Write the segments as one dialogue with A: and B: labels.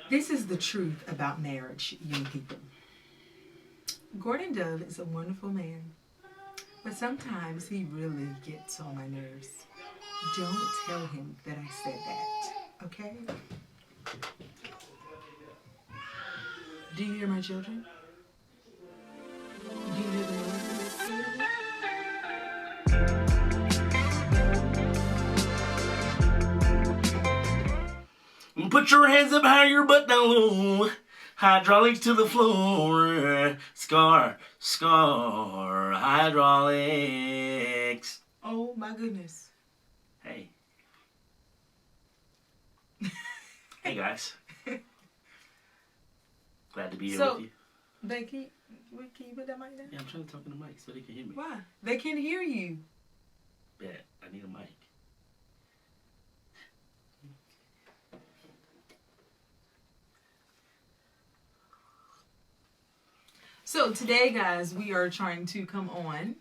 A: This is the truth about marriage, young people. Gordon Dove is a wonderful man, but sometimes he really gets on my nerves. Don't tell him that I said that, okay? Do you hear my children? Do you hear the noise?
B: Put your hands up high, your butt down low. Hydraulics to the floor. Scar, hydraulics.
A: Oh my goodness.
B: Hey. Hey guys. Glad to be here with you.
A: Becky, can you put that mic down?
B: Yeah, I'm trying to talk in the mic so they can hear me.
A: Why? They can hear you.
B: Bet. I need a mic.
A: So today, guys, we are trying to come on.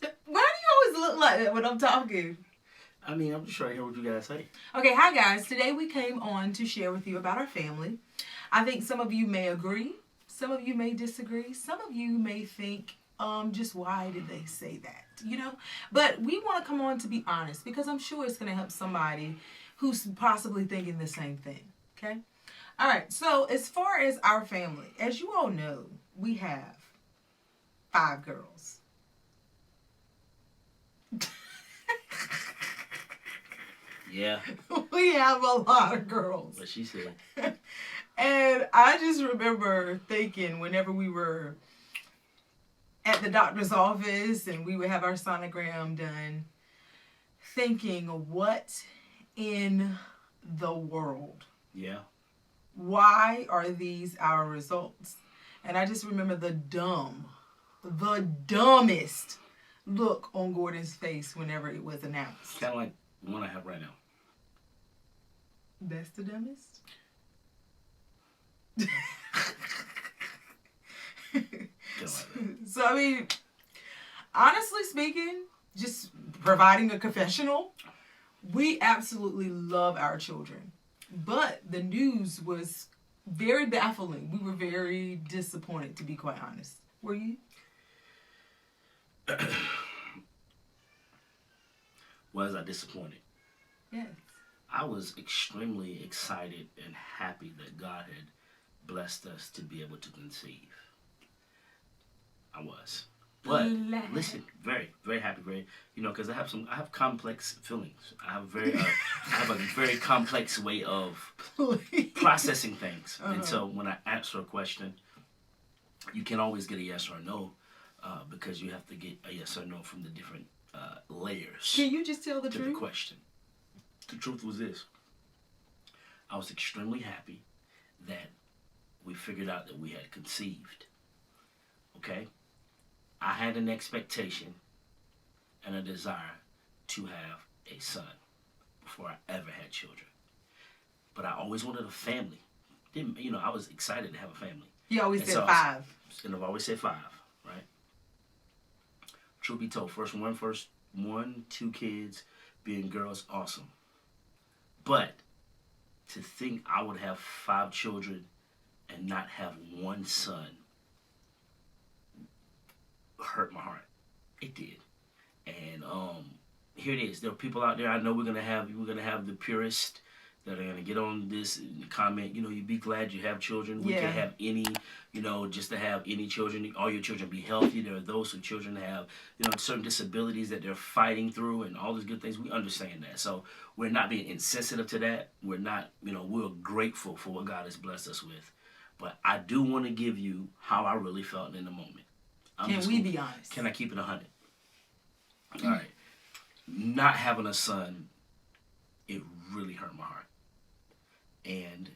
A: Why do you always look like that when I'm talking?
B: I mean, I'm just trying to hear what you guys say.
A: Okay, hi guys. Today we came on to share with you about our family. I think some of you may agree. Some of you may disagree. Some of you may think, just why did they say that? You know? But we want to come on to be honest because I'm sure it's going to help somebody who's possibly thinking the same thing. Okay? All right. So as far as our family, as you all know, we have 5 girls.
B: Yeah.
A: We have a lot of girls.
B: What she said.
A: And I just remember thinking whenever we were at the doctor's office and we would have our sonogram done, thinking, what in the world?
B: Yeah.
A: Why are these our results? And I just remember the dumbest look on Gordon's face whenever it was announced.
B: Kind of like the one I have right now.
A: That's the dumbest? So, I mean, honestly speaking, just providing a confessional, we absolutely love our children. But the news was very baffling. We were very disappointed, to be quite honest. Were you?
B: Was I disappointed?
A: Yes.
B: I was extremely excited and happy that God had blessed us to be able to conceive. I was. But listen, very, very happy, very, because I have complex feelings. I have a very complex way of processing things. Uh-huh. And so when I answer a question, you can always get a yes or a no, because you have to get a yes or no from the different layers.
A: Can you just tell the truth?
B: To the question. The truth was this. I was extremely happy that we figured out that we had conceived. Okay? I had an expectation and a desire to have a son before I ever had children. But I always wanted a family. I was excited to have a family.
A: You always said 5.
B: And I've always said 5, right? Truth be told, first 2 kids, being girls, awesome. But to think I would have 5 children and not have one son hurt my heart. It did. And here it is. There are people out there. I know we're gonna have the purists that are gonna get on this and comment. You be glad you have children. We can have any, just to have any children. All your children be healthy. There are those who children have, certain disabilities that they're fighting through and all these good things. We understand that. So we're not being insensitive to that. We're not, we're grateful for what God has blessed us with. But I do want to give you how I really felt in the moment.
A: Can we be honest?
B: Can I keep it 100? All right. Not having a son, it really hurt my heart. And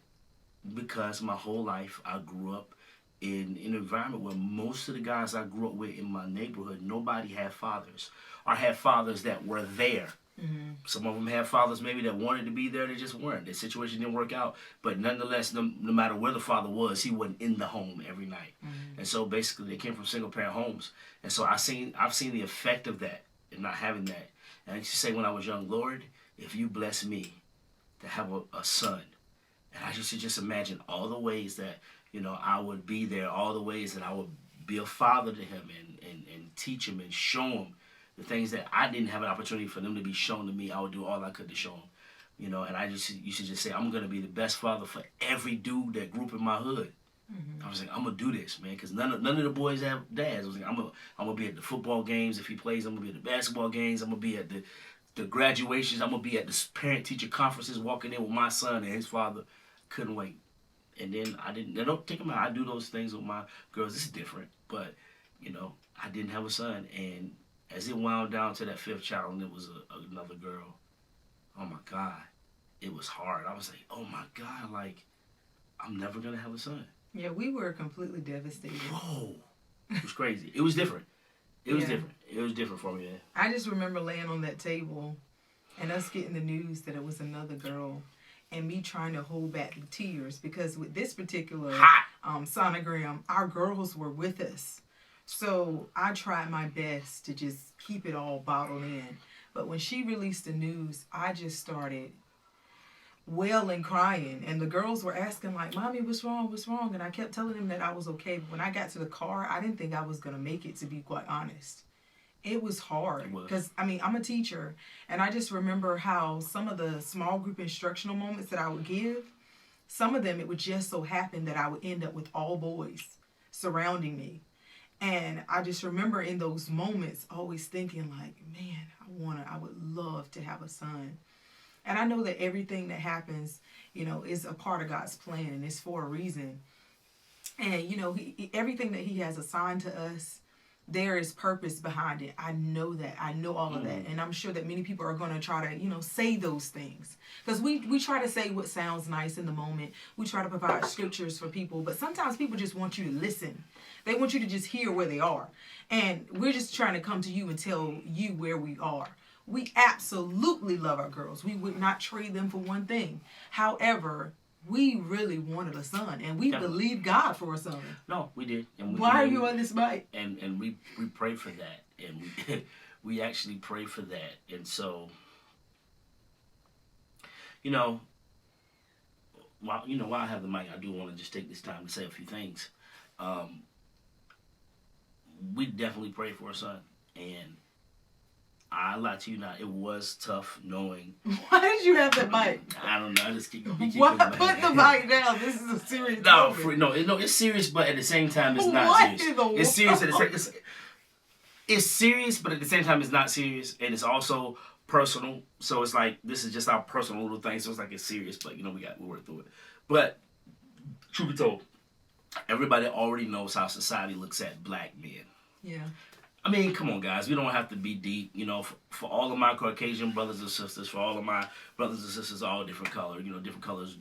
B: because my whole life I grew up in an environment where most of the guys I grew up with in my neighborhood, nobody had fathers or had fathers that were there. Mm-hmm. Some of them had fathers maybe that wanted to be there, they just weren't. Their situation didn't work out, but nonetheless, no matter where the father was, he wasn't in the home every night. Mm-hmm. And so basically, they came from single-parent homes. And so I've seen the effect of that and not having that. And I used to say when I was young, Lord, if you bless me to have a son, And I used to just imagine all the ways that, I would be there, all the ways that I would be a father to him and teach him and show him the things that I didn't have an opportunity for them to be shown to me. I would do all I could to show him. And I just used to just say, I'm going to be the best father for every dude that grew up in my hood. Mm-hmm. I was like, I'm going to do this, man, because none of the boys have dads. I was like, I'm gonna be at the football games if he plays. I'm going to be at the basketball games. I'm going to be at the graduations. I'm going to be at the parent-teacher conferences walking in with my son and his father. Couldn't wait. And then I don't take them out. I do those things with my girls. It's different. But, I didn't have a son. And as it wound down to that 5th child and it was another girl, oh my God, it was hard. I was like, oh my God, like, I'm never going to have a son.
A: Yeah, we were completely devastated.
B: Whoa. It was crazy. It was different. It was different. It was different for me, man.
A: I just remember laying on that table and us getting the news that it was another girl and me trying to hold back the tears because with this particular sonogram, our girls were with us. So I tried my best to just keep it all bottled in. But when she released the news, I just started wailing, crying. And the girls were asking, like, Mommy, what's wrong? What's wrong? And I kept telling them that I was okay. But when I got to the car, I didn't think I was going to make it, to be quite honest. It was hard. Because, I'm a teacher. And I just remember how some of the small group instructional moments that I would give, some of them, it would just so happen that I would end up with all boys surrounding me. And I just remember in those moments always thinking like, man, I would love to have a son. And I know that everything that happens, is a part of God's plan and it's for a reason. And, everything that he has assigned to us, there is purpose behind it. I know that. I know all of that. And I'm sure that many people are going to try to, say those things. Because we try to say what sounds nice in the moment. We try to provide scriptures for people. But sometimes people just want you to listen. They want you to just hear where they are. And we're just trying to come to you and tell you where we are. We absolutely love our girls. We would not trade them for one thing. However, we really wanted a son, and we believed God for a son.
B: No, we did. And
A: why are you on this mic?
B: And we prayed for that, and we actually prayed for that, and so while I have the mic, I do want to just take this time to say a few things. We definitely prayed for a son, and I lie to you not, it was tough knowing.
A: Why did you have that mic?
B: I don't know. I just keep
A: Why put the mic down? This is a serious topic.
B: No, it's serious, but at the same time, it's not serious. It's serious at the same. It's serious, but at the same time, it's not serious, and it's also personal. So it's like this is just our personal little thing. So it's like it's serious, but we work through it. But truth be told, everybody already knows how society looks at black men.
A: Yeah.
B: I mean, come on, guys. We don't have to be deep. For all of my Caucasian brothers and sisters, for all of my brothers and sisters, all different colors. Different colors.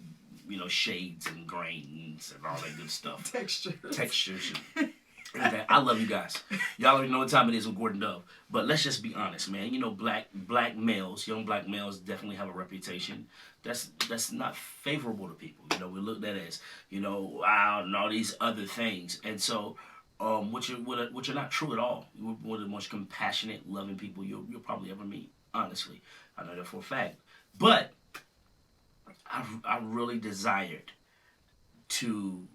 B: Shades and grains and all that good stuff. Textures. Everything. I love you guys. Y'all already know what time it is with Gorden Dove. But let's just be honest, man. Black males, young black males, definitely have a reputation that's not favorable to people. We're looked at as wow and all these other things, and so. Which are not true at all. We're one of the most compassionate, loving people you'll probably ever meet. Honestly, I know that for a fact. But I really desired to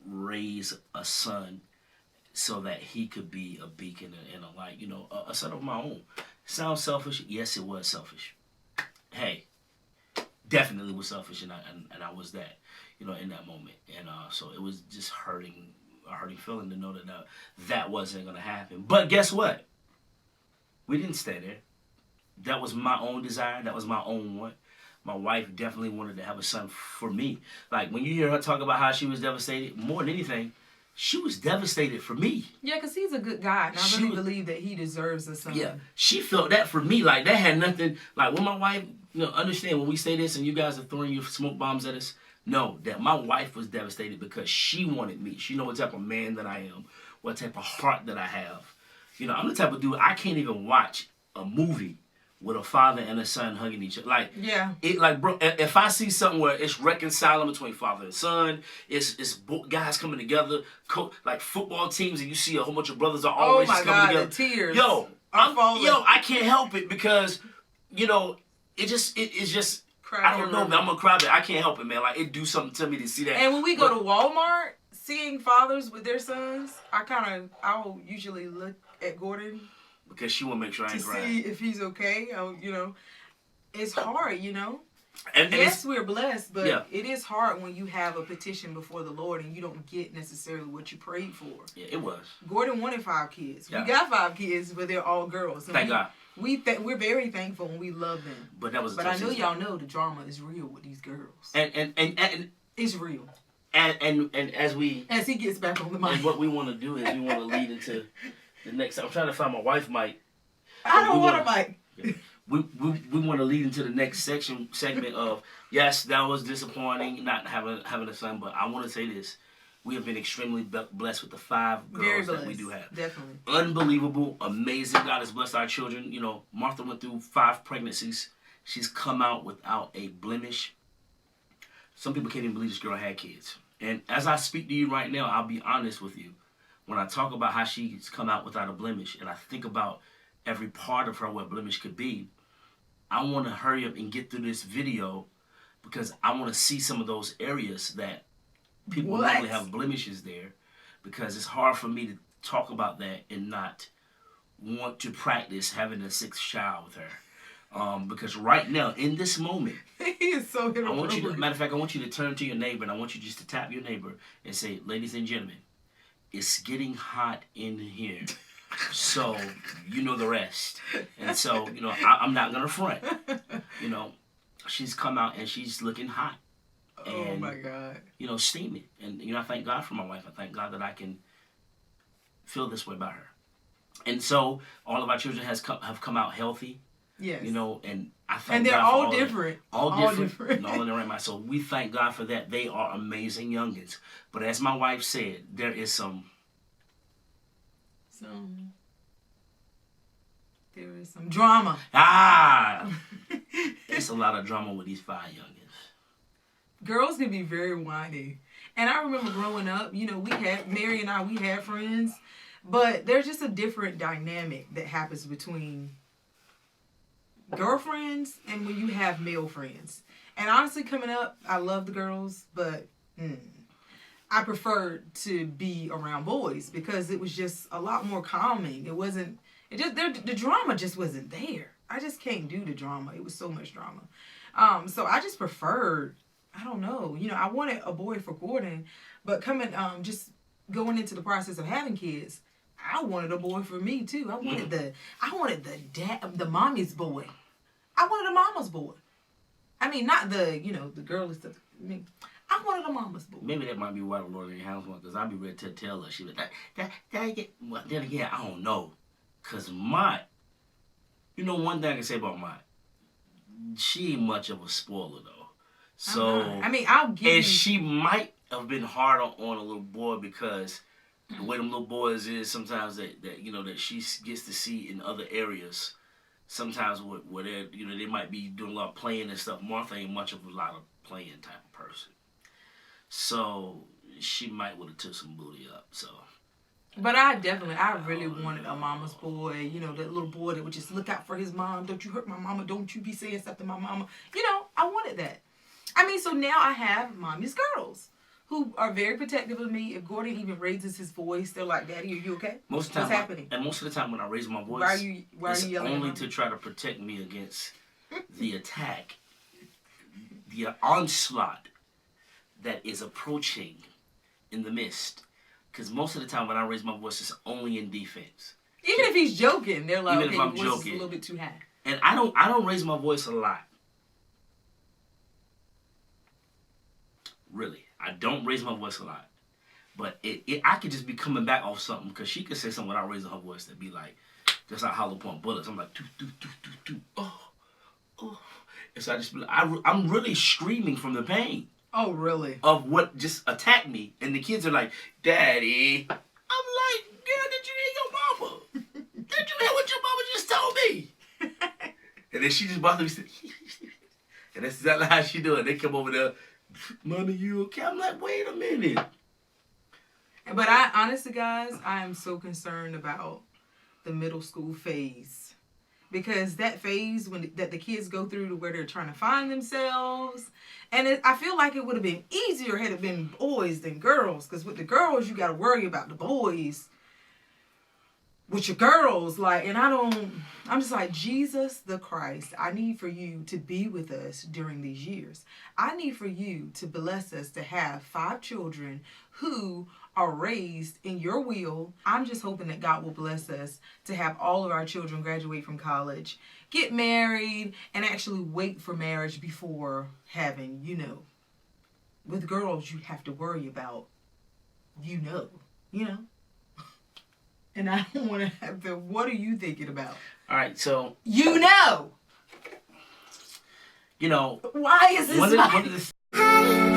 B: raise a son so that he could be a beacon and a light. A son of my own. Sounds selfish? Yes, it was selfish. Hey, definitely was selfish, and I was that. In that moment, and so it was just a hurting feeling to know that wasn't going to happen. But guess what? We didn't stay there. That was my own desire. That was my own want. My wife definitely wanted to have a son for me. Like, when you hear her talk about how she was devastated, more than anything, she was devastated for me.
A: Yeah, because he's a good guy, and I really believe that he deserves a son.
B: Yeah, she felt that for me. Like, that had nothing... Like, when my wife... understand, when we say this and you guys are throwing your smoke bombs at us, no, that my wife was devastated because she wanted me. She know what type of man that I am, what type of heart that I have. I'm the type of dude, I can't even watch a movie with a father and a son hugging each other. Like, yeah. Bro, if I see something where it's reconciling between father and son, it's guys coming together, like football teams, and you see a whole bunch of brothers are always coming together.
A: The tears.
B: I can't help it because, it's just I don't know, man. I'm a crybaby. I can't help it, man. Like, it do something to me to see that.
A: And when we go to Walmart, seeing fathers with their sons, I'll usually look at Gordon
B: because she will make sure I ain't crying.
A: To see if he's okay. It's hard,
B: And
A: yes, we're blessed, but it is hard when you have a petition before the Lord and you don't get necessarily what you prayed for.
B: Yeah, it was.
A: Gordon wanted 5 kids. Yeah. We got 5 kids, but they're all girls.
B: Thank God.
A: We're very thankful and we love them.
B: But that was.
A: But I know y'all know the drama is real with these girls.
B: And
A: it's real.
B: And as
A: he gets back on the mic.
B: And what we want to do is we want to lead into the next. I'm trying to find my wife mic.
A: I don't want a mic.
B: We want to lead into the next segment of, yes, that was disappointing not having a son, but I want to say this. We have been extremely blessed with the 5 girls that we do have.
A: Definitely.
B: Unbelievable, amazing. God has blessed our children. Martha went through 5 pregnancies. She's come out without a blemish. Some people can't even believe this girl had kids. And as I speak to you right now, I'll be honest with you. When I talk about how she's come out without a blemish, and I think about every part of her where blemish could be, I want to hurry up and get through this video because I want to see some of those areas that people normally have blemishes there, because it's hard for me to talk about that and not want to practice having a 6th child with her. Because right now, in this moment,
A: he is so
B: inappropriate. Matter of fact, I want you to turn to your neighbor and I want you just to tap your neighbor and say, ladies and gentlemen, it's getting hot in here. So, you know the rest. And so, I'm not going to front. She's come out and she's looking hot. And,
A: oh, my God.
B: Steaming. And, I thank God for my wife. I thank God that I can feel this way about her. And so, all of our children have come out healthy.
A: Yes.
B: And I thank
A: and they're
B: God
A: all different.
B: All different. And all in the right mind. So, we thank God for that. They are amazing youngins. But as my wife said, there is
A: there is some drama.
B: It's a lot of drama with these 5 youngins.
A: Girls can be very whiny. And I remember growing up, Mary and I had friends, but there's just a different dynamic that happens between girlfriends and when you have male friends. And honestly, coming up, I love the girls, but I preferred to be around boys because it was just a lot more calming. The drama just wasn't there. I just can't do the drama. It was so much drama. So I just preferred, I don't know, I wanted a boy for Gordon, but just going into the process of having kids, I wanted a boy for me too. I wanted the mommy's boy. I wanted a mama's boy. I mean, not the girl and stuff. I wanted a mama's boy.
B: Maybe that might be why the Lord in the house one, because I'd be ready to tell her. She was well, then again, I don't know. Because one thing I can say about Mott, she ain't much of a spoiler, though. So,
A: I'll give you...
B: And she might have been harder on a little boy because the way them little boys is sometimes that she gets to see in other areas. Sometimes where they might be doing a lot of playing and stuff. Martha ain't much of a lot of playing type of person. So, she might would have took some booty up, so...
A: But I really wanted a mama's boy, that little boy that would just look out for his mom. Don't you hurt my mama. Don't you be saying stuff to my mama. I wanted that. So now I have mommy's girls who are very protective of me. If Gordon even raises his voice, they're like, Daddy, are you okay?
B: Most of the time,
A: what's happening?
B: And most of the time when I raise my voice,
A: why are you yelling?
B: Only to try to protect me against the attack, the onslaught that is approaching in the mist. Because most of the time when I raise my voice, it's only in defense.
A: Even if he's joking, they're like,
B: even
A: okay,
B: if I'm
A: your voice
B: joking,
A: is a little bit too high.
B: And I don't raise my voice a lot. Really. I don't raise my voice a lot. But I could just be coming back off something because she could say something without raising her voice that'd be like, just like hollow point bullets. I'm like, doo, doo, doo, doo, doo. Oh. And so I just be like, I'm really screaming from the pain.
A: Oh, really?
B: Of what just attacked me. And the kids are like, Daddy. I'm like, girl, did you hear your mama? Did you hear what your mama just told me? And then she just bothers me. And that's exactly how she do it. They come over there, Mommy, you okay? I'm like, wait a minute.
A: But honestly, guys, I am so concerned about the middle school phase. because that phase that the kids go through to where they're trying to find themselves, and I feel like it would have been easier had it been boys than girls, because with the girls you got to worry about the boys with your girls, like, and I'm just like, Jesus the Christ, I need for you to be with us during these years. I need for you to bless us to have 5 children who are raised in your will. I'm just hoping that God will bless us to have all of our children graduate from college, get married, and actually wait for marriage before having, with girls you have to worry about, you know. And I don't want to have to, what are you thinking about?
B: All right, so.
A: Why is this?
B: One of the